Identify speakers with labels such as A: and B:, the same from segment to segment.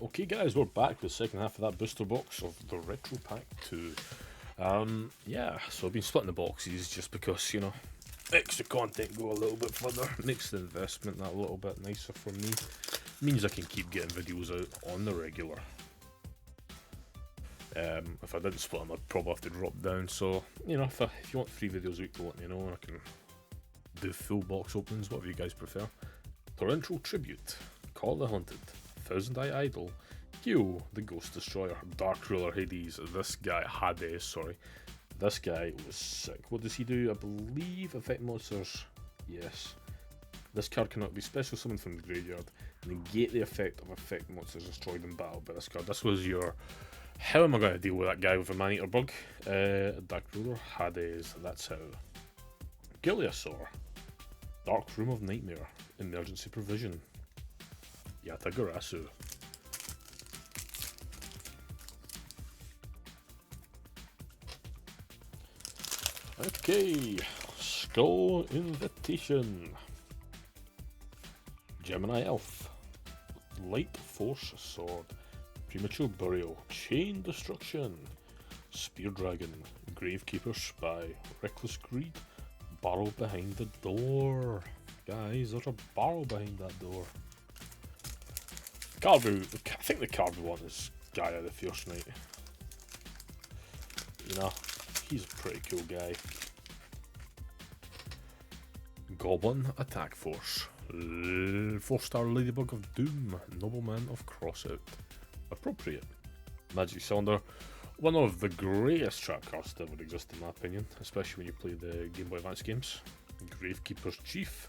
A: Okay guys, we're back with the second half of that booster box of the Retro Pack 2. Yeah, so I've been splitting the boxes just because, you know, extra content go a little bit further, makes the investment that little bit nicer for me. Means I can keep getting videos out on the regular. If I didn't split them, I'd probably have to drop down, so, you know, if you want 3 videos a week to let me know, I can do full box openings, whatever you guys prefer. Torrential Tribute, Call the Hunted, Thousand Eye Idol, Gyo, the Ghost Destroyer, Dark Ruler Hades, this guy, Hades, sorry. This guy was sick. What does he do? I believe affect monsters. Yes. This card cannot be special summoned from the graveyard. Negate the effect of affect monsters destroyed in battle by this card. This was your... How am I going to deal with that guy with a Man-Eater bug? Dark Ruler, Hades, that's how. Giliasaur, Dark Room of Nightmare, Emergency Provision, Yatagarasu. Okay, Skull Invitation, Gemini Elf, Light Force Sword, Premature Burial, Chain Destruction, Spear Dragon, Gravekeeper Spy, Reckless Greed, Barrel Behind the Door. Guys, there's a barrel behind that door. I think the card we want is Gaia the Fierce Knight. You know, he's a pretty cool guy. Goblin Attack Force, 4-star Ladybug of Doom, Nobleman of Crossout. Appropriate. Magic Cylinder, one of the greatest trap cards that ever exist in my opinion, especially when you play the Game Boy Advance games. Gravekeeper's Chief,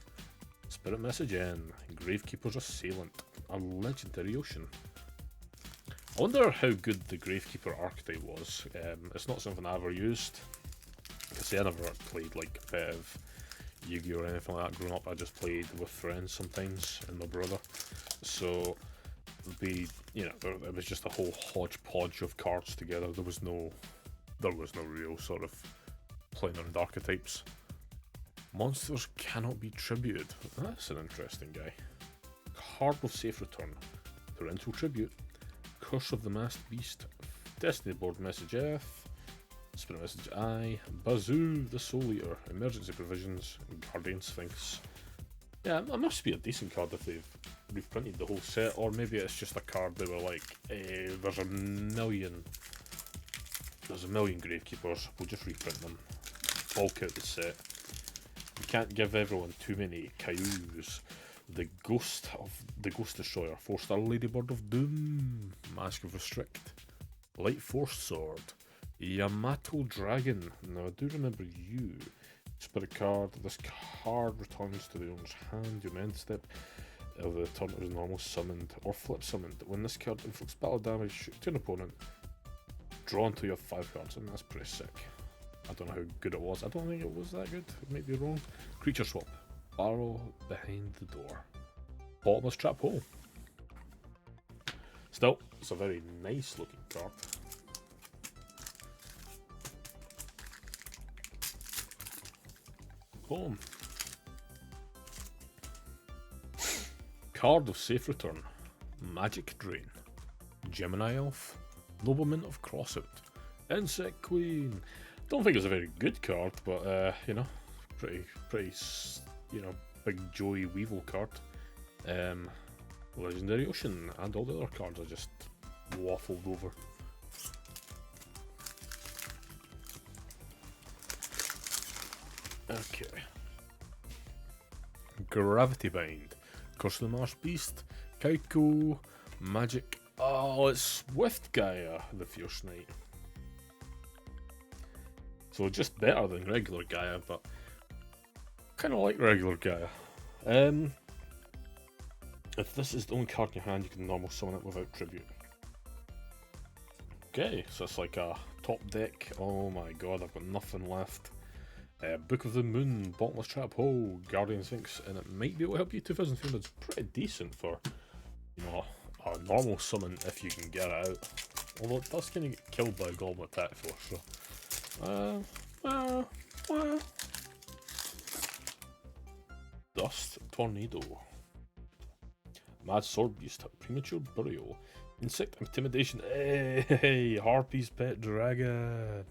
A: Spirit Message N, Gravekeeper's Assailant, a legendary ocean. I wonder how good the Gravekeeper archetype was. It's not something I ever used, because I never played like competitive Yu-Gi-Oh or anything like that growing up. I just played with friends sometimes and my brother, so it was just a whole hodgepodge of cards together. There was no real sort of playing on archetypes. Monsters cannot be tributed. That's an interesting guy. Card of Safe Return, Torrential Tribute, Curse of the Masked Beast, Destiny Board Message F, Spirit Message I, Bazoo the Soul Eater, Emergency Provisions, Guardian Sphinx. Yeah, it must be a decent card if they've reprinted the whole set, or maybe it's just a card they were like, there's a million Gravekeepers, we'll just reprint them, bulk out the set. You can't give everyone too many Cailloux. The Ghost Destroyer, 4-star Ladybird of Doom, Mask of Restrict, Light Force Sword, Yamato Dragon. Now I do remember you. Spirit card. This card returns to the owner's hand. Your end step of the turn is normal summoned or flip summoned. When this card inflicts battle damage to an opponent, draw until you have 5 cards, and that's pretty sick. I don't know how good it was. I don't think it was that good. I might be wrong. Creature swap. Barrel Behind the Door. Bottomless Trap Hole. Still, it's a very nice looking card. Boom. Card of Safe Return, Magic Drain, Gemini Elf, Nobleman of Crossout, Insect Queen. Don't think it's a very good card, but you know, pretty, you know, big Joey Weevil card. Legendary Ocean, and all the other cards I just waffled over. Okay. Gravity Bind, Curse of the Marsh Beast, Kaiko, Magic. Oh, it's Swift Gaia, the Fierce Knight. So just better than regular Gaia, but kind of like regular Gaia. If this is the only card in your hand, you can normal summon it without tribute. Okay, so it's like a top deck. Oh my god, I've got nothing left. Book of the Moon, Bottomless Trap Hole, Guardian Sphinx, and it might be able to help you 2300. It's pretty decent for, you know, a normal summon if you can get it out. Although it does kind of get killed by a Goblin Attack Force, so. Dust Tornado, Mad Sword Beast, Premature Burial, Insect Intimidation. Hey, Harpy's Pet Dragon.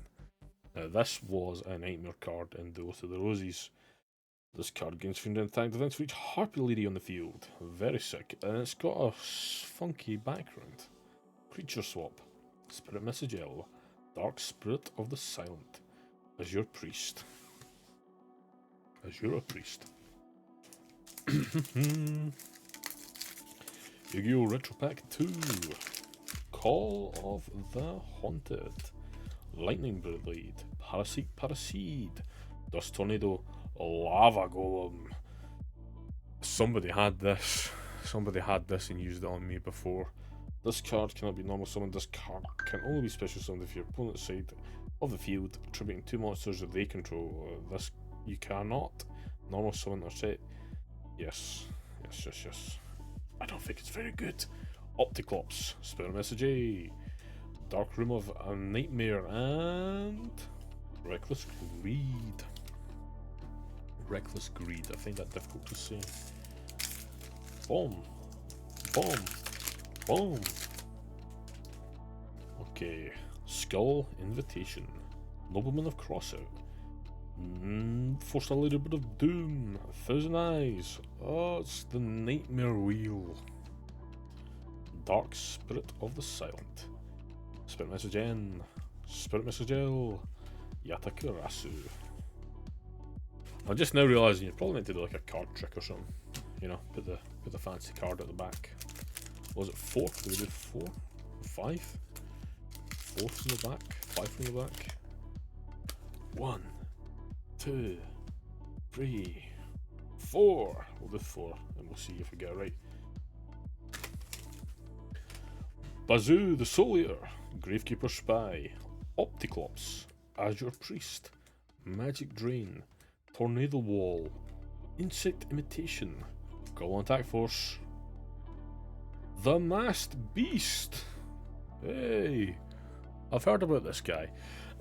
A: Now, this was a nightmare card in the Oath of the Roses. This card gains 300 attack defense for each Harpy lady on the field. Very sick. And it's got a funky background. Creature swap. Spirit Message L. Dark Spirit of the Silent. Azure Priest. Azure Priest. Yu-Gi-Oh! Retro Pack 2. Call of the Haunted. Lightning Blade. Parasite. Dust Tornado. Lava Golem. Somebody had this. Somebody had this and used it on me before. This card cannot be normal summoned. This card can only be special summoned if your opponent's side of the field, attributing 2 monsters that they control. This you cannot normal summon or set. Yes. I don't think it's very good. Opticlops, Spirit Message A, Dark Room of a Nightmare, and Reckless Greed. Reckless Greed, I find that difficult to say. Boom. Okay, Skull Invitation, Nobleman of Crossout, 4-star Ladybird of Doom, 1,000 Eyes, oh, it's the Nightmare Wheel, Dark Spirit of the Silent, Spirit Message N, Spirit Message L, Yatakarasu. I'm just now realising you're probably meant to do like a card trick or something, you know, put the fancy card at the back. Was it 4? Did we do 4? 5? 4 from the back, 5 from the back. 1, 2, 3, 4. We'll do 4 and we'll see if we get it right. Bazoo the Solier, Gravekeeper Spy, Opticlops, Azure Priest, Magic Drain, Tornado Wall, Insect Imitation, Goblin Attack Force, The Masked Beast. Hey, I've heard about this guy.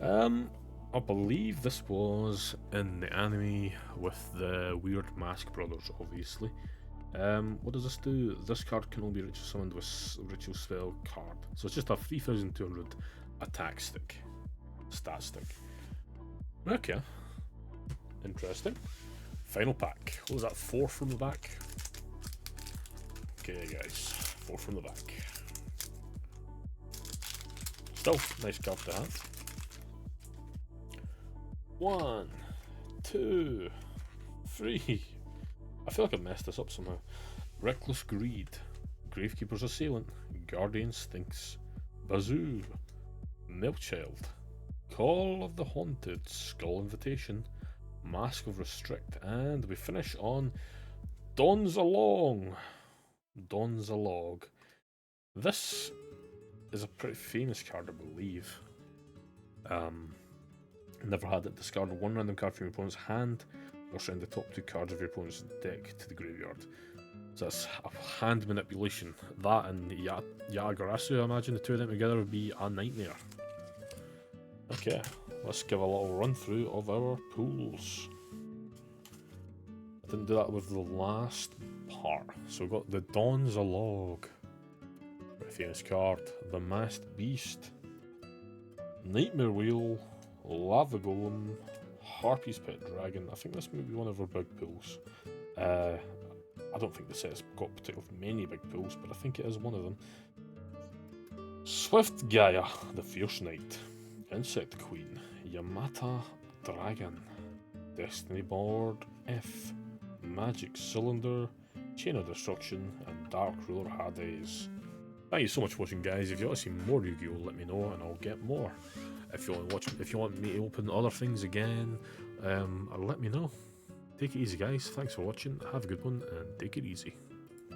A: I believe this was in the anime with the weird Mask Brothers, obviously. What does this do? This card can only be ritual summoned with ritual spell card. So it's just a 3,200 attack stick. Stat stick. Okay. Interesting. Final pack. What was that? 4 from the back? Okay, guys. 4 from the back. Still, nice card to have. 1, 2, 3. I feel like I messed this up somehow. Reckless Greed, Gravekeeper's Assailant, Guardian Sphinx, Bazoo, Milkchild, Call of the Haunted, Skull Invitation, Mask of Restrict, and we finish on Dons Along. This is a pretty famous card, I believe. Never had it. Discard 1 random card from your opponent's hand, or send the top 2 cards of your opponent's deck to the graveyard. So that's a hand manipulation. That and Yatagarasu, I imagine the two of them together would be a nightmare. Okay, let's give a little run through of our pools. I didn't do that with the last part. So we've got the Dawn's a Log, very famous card, the Masked Beast, Nightmare Wheel, Lava Golem, Harpy's Pet Dragon. I think this may be one of our big pools. I don't think the set's got particularly many big pools, but I think it is one of them. Swift Gaia, the Fierce Knight, Insect Queen, Yamata Dragon, Destiny Board F, Magic Cylinder, Chain of Destruction, and Dark Ruler Hades. Thank you so much for watching, guys. If you want to see more Yu-Gi-Oh, let me know and I'll get more. If you want to watch, if you want me to open other things again, let me know. Take it easy, guys. Thanks for watching. Have a good one and take it easy.